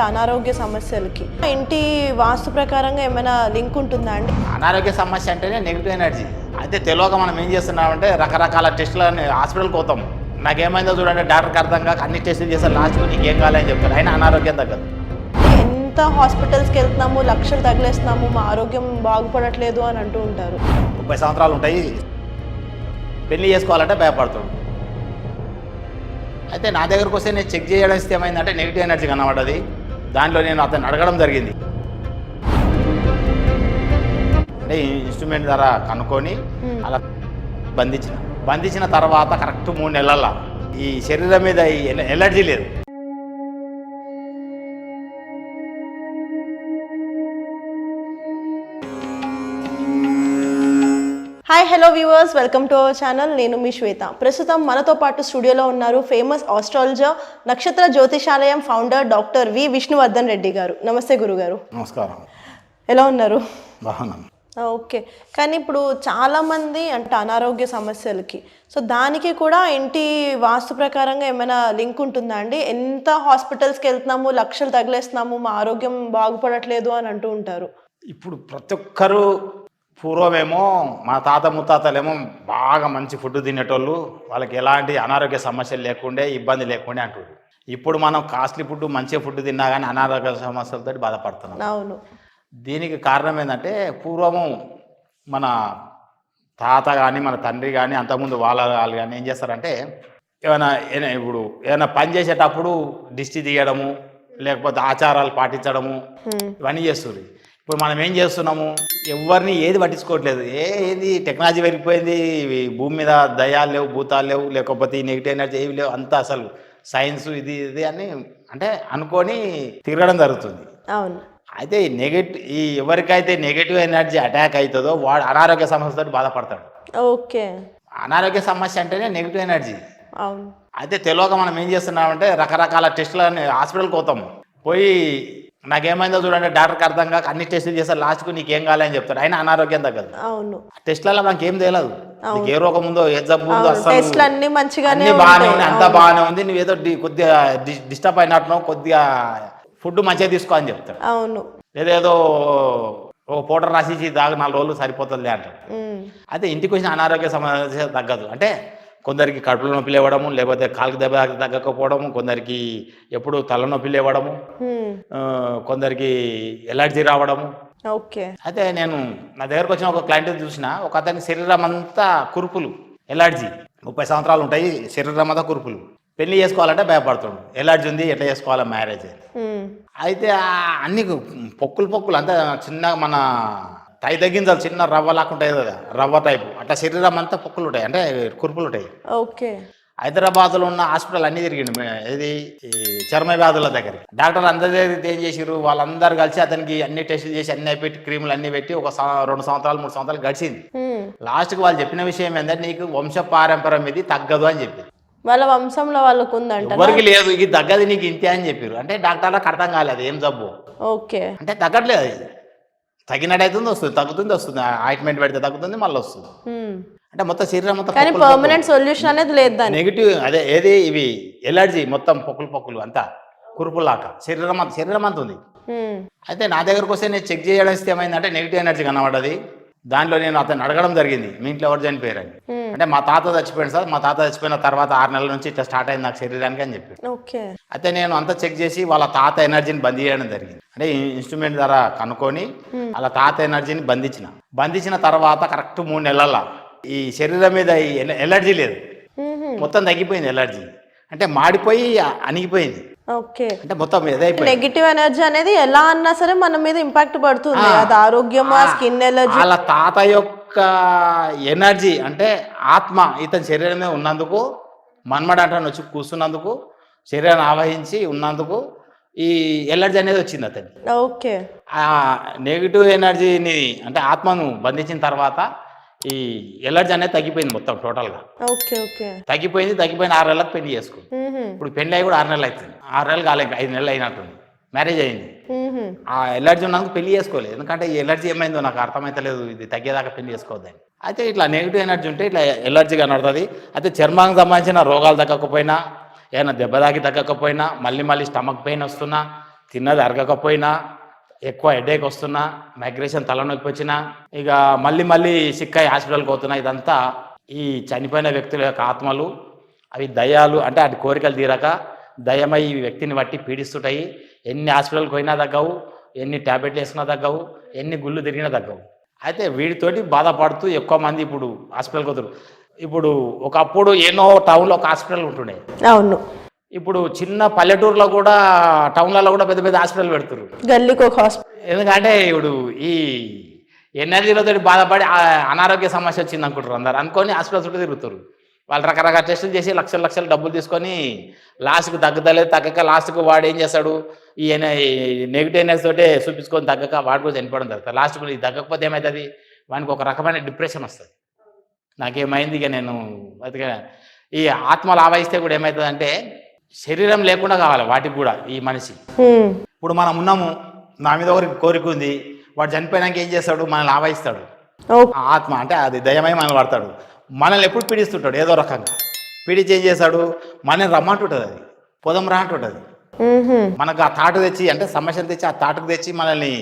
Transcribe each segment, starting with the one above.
అనారోగ్య సమస్యలకి ఇంటి వాస్తు ప్రకారంగా ఏమైనా లింక్ ఉంటుందా అండి? అనారోగ్య సమస్య అంటేనే నెగిటివ్ ఎనర్జీ. అయితే తెలియక మనం ఏం చేస్తున్నామంటే రకరకాల టెస్టులని హాస్పిటల్కి పోతాం. నాకేమైందో చూడండి, డాక్టర్కి అర్థం కాక అన్ని టెస్టులు చేస్తారు, లాస్ట్కు నీకేం కావాలని చెప్తారు. అయినా అనారోగ్యం తగ్గదు. ఎంత హాస్పిటల్స్కి వెళ్తున్నాము, లక్షలు తగిలేస్తున్నాము, మా ఆరోగ్యం బాగుపడట్లేదు అని అంటూ ఉంటారు. 30 సంవత్సరాలు ఉంటాయి, పెళ్లి చేసుకోవాలంటే భయపడుతుంది. అయితే నా దగ్గరకు వస్తే నేను చెక్ చేయడం ఇస్తే ఏమైందంటే నెగిటివ్ ఎనర్జీ కనబడ్డది. దాంట్లో నేను అతను అడగడం జరిగింది. అంటే ఇన్స్ట్రుమెంట్ ద్వారా కనుక్కొని అలా బంధించిన తర్వాత కరెక్ట్ 3 నెలల ఈ శరీరం మీద ఈ ఎలర్జీ లేదు. Hi hello viewers, welcome to our channel. నేను మీ శ్వేత. ప్రస్తుతం మనతో పాటు స్టూడియోలో ఉన్నారు ఫేమస్ ఆస్ట్రాలజర్, నక్షత్ర జ్యోతిషాలయం founder doctor V Vishnuvardhan Reddy గారు. నమస్తే గురుగారు. నమస్కారం. ఎలా ఉన్నారు? బాగున్నాను. ఓకే. కానీ ఇప్పుడు చాలామంది అంటే అనారోగ్య సమస్యలకి, సో దానికి కూడా ఇంటి వాస్తు ప్రకారంగా ఏమైనా లింక్ ఉంటుందా అండి? ఎంత హాస్పిటల్స్కి వెళ్తున్నాము, లక్షలు తగిలేస్తున్నాము, మా ఆరోగ్యం బాగుపడట్లేదు అని అంటూ ఉంటారు. ఇప్పుడు ప్రతి ఒక్కరూ పూర్వమేమో మా తాత ముత్తాతలేమో బాగా మంచి ఫుడ్ తినేటోళ్ళు, వాళ్ళకి ఎలాంటి అనారోగ్య సమస్యలు లేకుండే, ఇబ్బంది లేకుండే అంటారు. ఇప్పుడు మనం కాస్ట్లీ ఫుడ్, మంచి ఫుడ్ తిన్నా కానీ అనారోగ్య సమస్యలతో బాధపడుతున్నాం. అవును. దీనికి కారణం ఏంటంటే పూర్వము మన తాత కానీ మన తండ్రి కానీ అంతకుముందు వాళ్ళు కానీ ఏం చేస్తారంటే ఇప్పుడు ఏమైనా పని చేసేటప్పుడు దిష్టి తీయడము, లేకపోతే ఆచారాలు పాటించడము, ఇవన్నీ చేస్తుంది. ఇప్పుడు మనం ఏం చేస్తున్నాము, ఎవరిని ఏది పట్టించుకోవట్లేదు. ఏది టెక్నాలజీ పెరిగిపోయింది, భూమి మీద దయాలు లేవు, భూతాలు లేవు, లేకపోతే ఈ నెగిటివ్ ఎనర్జీ ఏవి లేవు, అంతా అసలు సైన్స్ ఇది అని అంటే అనుకొని తిరగడం జరుగుతుంది. అవును. అయితే ఎవరికైతే నెగిటివ్ ఎనర్జీ అటాక్ అవుతుందో వాడు అనారోగ్య సమస్యతో బాధపడతాడు. ఓకే. అనారోగ్య సమస్య అంటేనే నెగిటివ్ ఎనర్జీ. అవును. అయితే తెలియక మనం ఏం చేస్తున్నామంటే రకరకాల టెస్టులని హాస్పిటల్కి పోతాము. పోయి నాకేమైందో చూడండి, డాక్టర్కి అర్థం కాక అన్ని టెస్టులు చేస్తారు, లాస్ట్కు నీకేం కావాలని చెప్తారు. అయినా అనారోగ్యం తగ్గదు. అవును. టెస్ట్లలో మనకి ఏం తెలియదు, నీకు ఏ రోగం ఉందో, ఏ జబ్బు ఉందో, అసలు అన్ని మంచిగానే బాగానే ఉంది, అంతా బాగానే ఉంది, నువ్వు ఏదో కొద్దిగా డిస్టర్బ్ అయినట్టున్నావు, కొద్దిగా ఫుడ్ మంచిగా తీసుకో అని చెప్తాడు. అవును. ఏదేదో ఓ పౌడర్ రాసి దాకా 4 రోజులు సరిపోతుంది అంటాడు. అయితే ఇంటికి వచ్చిన అనారోగ్య సమస్య తగ్గదు. అంటే కొందరికి కడుపులో నొప్పి లేవడము, లేకపోతే కాలుకి దెబ్బ తగ్గకపోవడము, కొందరికి ఎప్పుడు తలనొప్పి లేవడము, కొందరికి ఎలర్జీ రావడము. ఓకే. అయితే నేను నా దగ్గరకు వచ్చిన ఒక క్లయింట్ చూసిన, ఒక అతనికి శరీరం అంతా కురుపులు, ఎలర్జీ. 30 సంవత్సరాలు ఉంటాయి, శరీరం అంతా కురుపులు. పెళ్లి చేసుకోవాలంటే భయపడుతుంది, ఎలర్జీ ఉంది, ఎట్లా చేసుకోవాలా మ్యారేజ్. అయితే అన్ని పొక్కులు అంతా చిన్న మన తై తగ్గించాలి, చిన్న రవ్వ లాక్కుంటాయి కదా, రవ్వ టైపు అట్లా శరీరం అంతా పొక్కులు ఉంటాయి, అంటే కురుపులు ఉంటాయి. ఓకే. హైదరాబాద్లో ఉన్న హాస్పిటల్ అన్ని తిరిగిండు, ఇది చర్మ వ్యాధుల దగ్గర. డాక్టర్ అందరి దగ్గర ఏం చేసిరు, వాళ్ళందరూ కలిసి అతనికి అన్ని టెస్టులు చేసి అన్ని పెట్టి క్రీములు అన్ని పెట్టి ఒక 2 సంవత్సరాలు 3 సంవత్సరాలు గడిచింది. లాస్ట్కి వాళ్ళు చెప్పిన విషయం ఏంటంటే నీకు వంశ పారంపర్యం ఇది తగ్గదు అని చెప్పి, వాళ్ళ వంశంలో వాళ్ళకు ఉందంట, ఎవరికి లేదు, ఇది తగ్గదు నీకు ఇంతే అని చెప్పారు. అంటే డాక్టర్లకు అర్థం కాలేదు ఏం జబ్బు. ఓకే. అంటే తగ్గట్లేదు, అది తగ్గినట్టయితుంది వస్తుంది, తగ్గుతుంది వస్తుంది, ఆయింట్మెంట్ పెడితే తగ్గుతుంది మళ్ళీ వస్తుంది. అంటే మొత్తం శరీరం మొత్తం పర్మనెంట్ సొల్యూషన్ అనేది లేదు. నెగిటివ్ అదే ఏది ఇవి ఎలర్జీ మొత్తం పొక్కులు అంతా కురుపులాక శరీరం అంతా ఉంది. అయితే నా దగ్గరకు వస్తే నేను చెక్ చేయడం ఇస్తే ఏమైందంటే నెగిటివ్ ఎనర్జీ కనబడ్డది. దాంట్లో నేను అతను అడగడం జరిగింది, మీ ఇంట్లో ఎవరు చనిపోయారని. అంటే మా తాత చచ్చిపోయాడు సార్, మా తాత చచ్చిపోయిన తర్వాత 6 నెలల నుంచి ఇట్లా స్టార్ట్ అయింది నాకు శరీరానికి అని చెప్పి. అయితే నేను అంతా చెక్ చేసి వాళ్ళ తాత ఎనర్జీని బంద్ చేయడం జరిగింది. అంటే ఇన్స్ట్రుమెంట్ ద్వారా కనుక్కొని వాళ్ళ తాత ఎనర్జీని బంధించిన తర్వాత కరెక్ట్ 3 నెలల ఈ శరీరం మీద ఈ ఎలర్జీ లేదు, మొత్తం తగ్గిపోయింది ఎలర్జీ. అంటే మాడిపోయి అణిగిపోయింది. ఓకే. అంటే మొత్తం నెగిటివ్ ఎనర్జీ అనేది ఎలా అన్నా సరే మన మీద ఇంపాక్ట్ పడుతుంది, అది ఆరోగ్యమా, స్కిన్ ఎలర్జీ. వాళ్ళ తాత యొక్క ఎనర్జీ అంటే ఆత్మ ఇతని శరీరం మీద ఉన్నందుకు, మన్మడ అంటే వచ్చి కూర్చున్నందుకు, శరీరాన్ని ఆవహించి ఉన్నందుకు ఈ ఎలర్జీ అనేది వచ్చింది అతనికి. ఓకే. ఆ నెగిటివ్ ఎనర్జీని అంటే ఆత్మను బంధించిన తర్వాత ఈ ఎలర్జీ అనేది తగ్గిపోయింది మొత్తం టోటల్గా. తగ్గిపోయిన 6 నెలలకు పెళ్లి చేసుకుంది. ఇప్పుడు పెళ్లి అయ్యి కూడా 6 నెలలు అవుతుంది, 6 నెలలు కాలేదు, 5 నెలలు అయినట్టుంది, మ్యారేజ్ అయింది. ఆ ఎలర్జీ ఉన్నందుకు పెళ్లి చేసుకోలేదు, ఎందుకంటే ఈ ఎలర్జీ ఏమైందో నాకు అర్థమైతలేదు, ఇది తగ్గేదాకా పెళ్లి చేసుకోవద్దని. అయితే ఇట్లా నెగిటివ్ ఎనర్జీ ఉంటే ఇట్లా ఎలర్జీ కనబడుతుంది. అయితే చర్మానికి సంబంధించిన రోగాలు తగ్గకపోయినా, ఏమైనా దెబ్బ తాకి తగ్గకపోయినా, మళ్ళీ స్టమక్ పెయిన్ వస్తున్నా, తిన్నది అరగకపోయినా, ఎక్కువ హెడేక్ వస్తున్నా, మైగ్రేషన్ తలనొప్పి వచ్చినా, ఇక మళ్ళీ సిక్కై హాస్పిటల్కి పోతున్నా, ఇదంతా ఈ చనిపోయిన వ్యక్తుల యొక్క ఆత్మలు, అవి దయ్యాలు, అంటే అది కోరికలు తీరక దయ్యమై ఈ వ్యక్తిని బట్టి పీడిస్తుంటాయి. ఎన్ని హాస్పిటల్కి పోయినా తగ్గవు, ఎన్ని ట్యాబ్లెట్లు వేసుకున్నా తగ్గవు, ఎన్ని గుళ్ళు తిరిగినా తగ్గవు. అయితే వీటితోటి బాధపడుతూ ఎక్కువ మంది ఇప్పుడు హాస్పిటల్కి పోతారు. ఇప్పుడు ఒకప్పుడు ఎన్నో టౌన్లో ఒక హాస్పిటల్ ఉంటుండే, అవును. ఇప్పుడు చిన్న పల్లెటూరులో కూడా, టౌన్లలో కూడా పెద్ద పెద్ద హాస్పిటల్ పెడుతున్నారు. గల్లీకి ఒక హాస్పిటల్. ఎందుకంటే ఇప్పుడు ఈ ఎనర్జీలతో బాధపడి అనారోగ్య సమస్య వచ్చింది అనుకుంటారు, అందరు అనుకొని హాస్పిటల్ చుట్టూ తిరుగుతారు. వాళ్ళు రకరకాల టెస్టులు చేసి లక్షలు డబ్బులు తీసుకొని లాస్ట్కు తగ్గక లాస్ట్కు వాడు ఏం చేస్తాడు, ఈ నెగిటివ్ ఎనర్జీ తోటే చూపించుకొని తగ్గక వాడు కూడా చనిపోవడం జరుగుతుంది. లాస్ట్కు ఇది తగ్గకపోతే ఏమవుతుంది, వానికి ఒక రకమైన డిప్రెషన్ వస్తుంది. నాకేమైంది, ఇక నేను ఈ ఆత్మలు ఆవహిస్తే కూడా ఏమవుతుంది అంటే శరీరం లేకుండా కావాలి వాటికి కూడా ఈ మనిషి. ఇప్పుడు మనం ఉన్నాము, నా మీద ఒకరికి కోరిక ఉంది, వాడు చనిపోయినాక ఏం చేస్తాడు, మనల్ని ఆవహిస్తాడు. ఆత్మ అంటే అది దయమై మనల్ని పడతాడు, మనల్ని ఎప్పుడు పీడిస్తుంటాడు ఏదో రకంగా. పీడించి ఏం చేస్తాడు, మనల్ని రమ్మంటుంటుంది, అది పొదం రా అంటుంటుంది. మనకు ఆ తాటు తెచ్చి, అంటే సమస్యను తెచ్చి ఆ తాటుకు తెచ్చి మనల్ని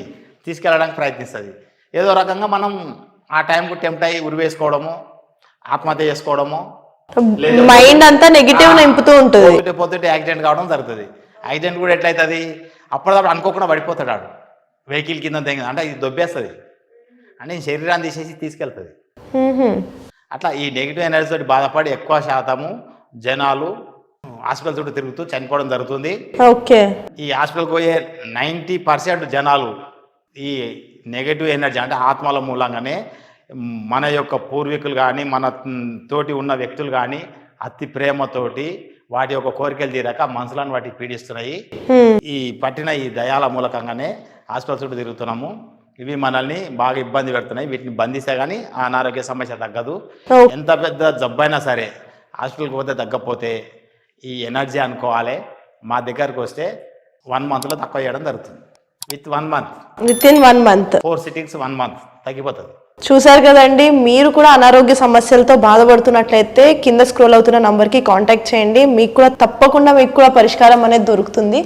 తీసుకెళ్ళడానికి ప్రయత్నిస్తుంది. ఏదో రకంగా మనం ఆ టైంకు టెంప్ట్ అయ్యి ఉరివేసుకోవడము, ఆత్మహత్య చేసుకోవడము, మైండ్ అంతా నెగిటివ్ నింపుతూ ఉంటుంది. పొద్దుటే యాక్సిడెంట్ కావడం జరుగుతుంది. యాక్సిడెంట్ కూడా ఎట్లయితుంది, అప్పటిదప్పుడు అనుకోకుండా పడిపోతాడు ఆడు, వెహికల్ కింద అంటే ఇది దొబ్బేస్తుంది అంటే శరీరాన్ని తీసేసి తీసుకెళ్తుంది. అట్లా ఈ నెగిటివ్ ఎనర్జీ తోటి బాధపడి ఎక్కువ శాతము జనాలు హాస్పిటల్ చుట్టూ తిరుగుతూ చనిపోవడం జరుగుతుంది. ఈ హాస్పిటల్కి పోయే 90% జనాలు ఈ నెగిటివ్ ఎనర్జీ అంటే ఆత్మల మూలంగానే మన యొక్క పూర్వీకులు కానీ, మన తోటి ఉన్న వ్యక్తులు కానీ అతి ప్రేమతోటి వాటి యొక్క కోరికలు తీరాక మనసులను వాటికి పీడిస్తున్నాయి. ఈ పట్టిన ఈ దయాల మూలకంగానే హాస్పిటల్ చుట్టూ తిరుగుతున్నాము. ఇవి మనల్ని బాగా ఇబ్బంది పెడుతున్నాయి. వీటిని బంధిస్తే కానీ ఆ అనారోగ్య సమస్య తగ్గదు. ఎంత పెద్ద జబ్బైనా సరే హాస్పిటల్కి పోతే తగ్గపోతే ఈ ఎనర్జీ అనుకోవాలి. మా దగ్గరకు వస్తే 1 monthలో తక్కువ చేయడం జరుగుతుంది. With in 1 month 4 sittings 1 month తగ్గిపోతుంది. చూసారు కదండి, మీరు కూడా అనారోగ్య సమస్యలతో బాధపడుతున్నట్లయితే కింద స్క్రోల్ అవుతున్న నంబర్కి కాంటాక్ట్ చేయండి. మీకు కూడా తప్పకుండా పరిష్కారం అనేది దొరుకుతుంది.